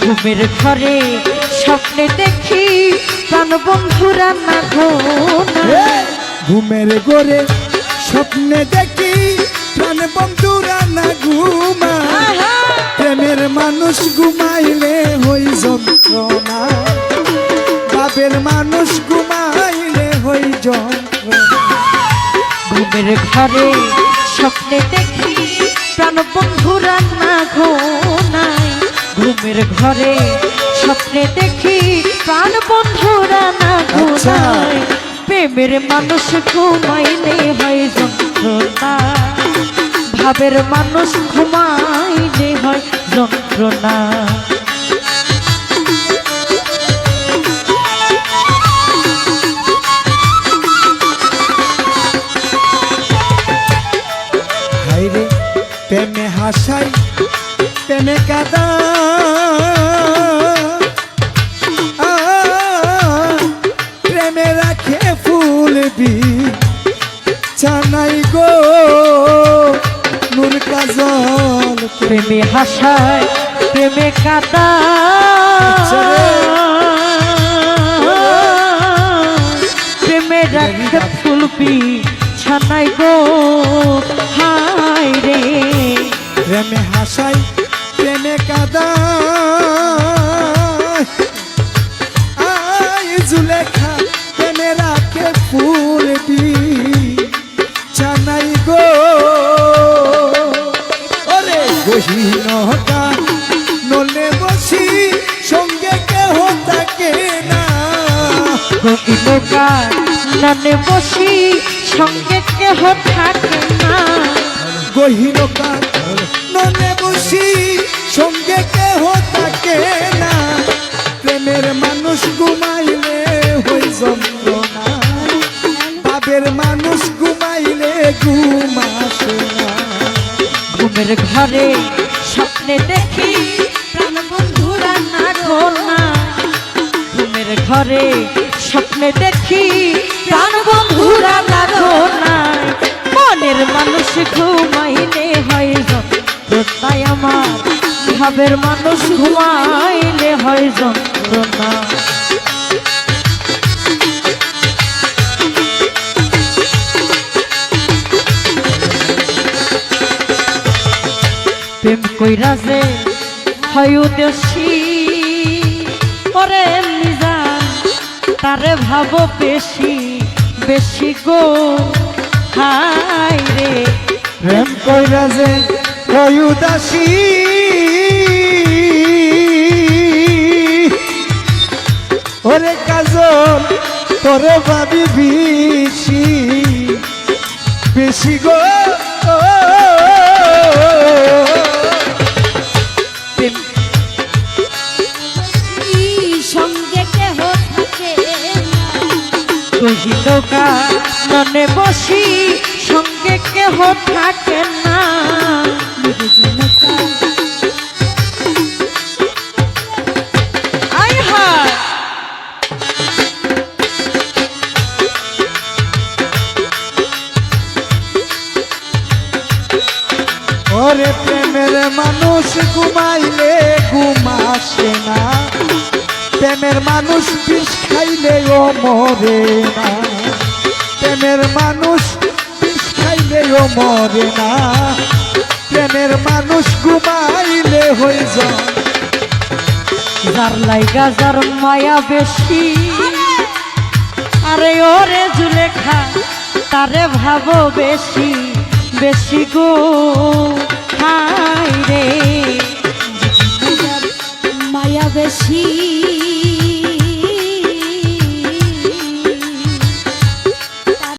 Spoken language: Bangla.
ঘুমের ঘরে স্বপ্নে দেখি প্রাণ বন্ধুরা না ঘুমায়। ঘুমের ঘরে স্বপ্নে দেখি প্রাণ বন্ধুরা না ঘুমায়। প্রেমের মানুষ ঘুমাইলে হই যন্ত্রণা, বাপের মানুষ ঘুমাইলে হই যন্ত্রণা। ঘুমের ঘরে স্বপ্নে দেখি প্রাণ বন্ধুরা না ঘুমায়। ঘুমের ঘরে স্বপ্নে দেখি প্রাণ বন্ধুরা না ঘুমায়। প্রেমের মানুষ ঘুমাইলে হয় যন্ত্রণা, ভাবের মানুষ ঘুমাইলে হয় যন্ত্রণা। হাইরে প্রেমে হাসাই প্রেমে কাদা, প্রেমে রাখে ফুল বিছানাই গো নূর কাজল। প্রেমে হাসায় প্রেমে কাদা, প্রেমে রাখে ফুলবি ছানাই গো হায় রে। প্রেমে হাসাই প্রেমে কাদা, জুলেখা প্রেমে রাখে ফুল বিছানাই গো। ওরে গহীনতা নলে বসি সঙ্গে কেহ থাকে না। গহীনতা নলে বসি সঙ্গে কেহ থাকে না। গহীনতা নলে বসি সঙ্গে কেহ থাকে না। প্রেমের মানুষ ঘুমাইলে হই যন্ত্রণা, বাবের মানুষ ঘুমাইলে ঘুম আসে না। ঘুমের ঘরে স্বপ্নে দেখি প্রাণ বন্ধুরা না ঘুমায়। ঘুমের ঘরে স্বপ্নে দেখি প্রাণ বন্ধুরা না ঘুমায়। মনের মানুষ ঘুমাইলে হয় যন্ত্রণা আমার, ভাবের মানুষ ঘুমাইলে হয় যন্ত্রণা। প্রেম কইরা যে হয় উদেশী, ওরে নিজান তারে ভাবো বেশি বেশি গো হায় রে। প্রেম কইরা যে হয় উদাসী, ওরে কাজল তোরে ভাবি বেশি বেশি গো। সঙ্গে কেহ থাকে কহিলকা মনে বসি সঙ্গে কেহ থাকে না। আয় হায় ওরে প্রেমের মানুষ ঘুমাইলে ঘুম আসে না। প্রেমের মানুষ বিষ খাইলে ও মরে না। প্রেমের মানুষ বিষ খাইলে ও মরে না। প্রেমের মানুষ ঘুমাইলে হয়ে যায়। যার লাইগা যার মায়া বেশি, আরে ওরে জুলেখা তারে ভাবো বেশি বেশি গো হায় রে। মায়া বেশি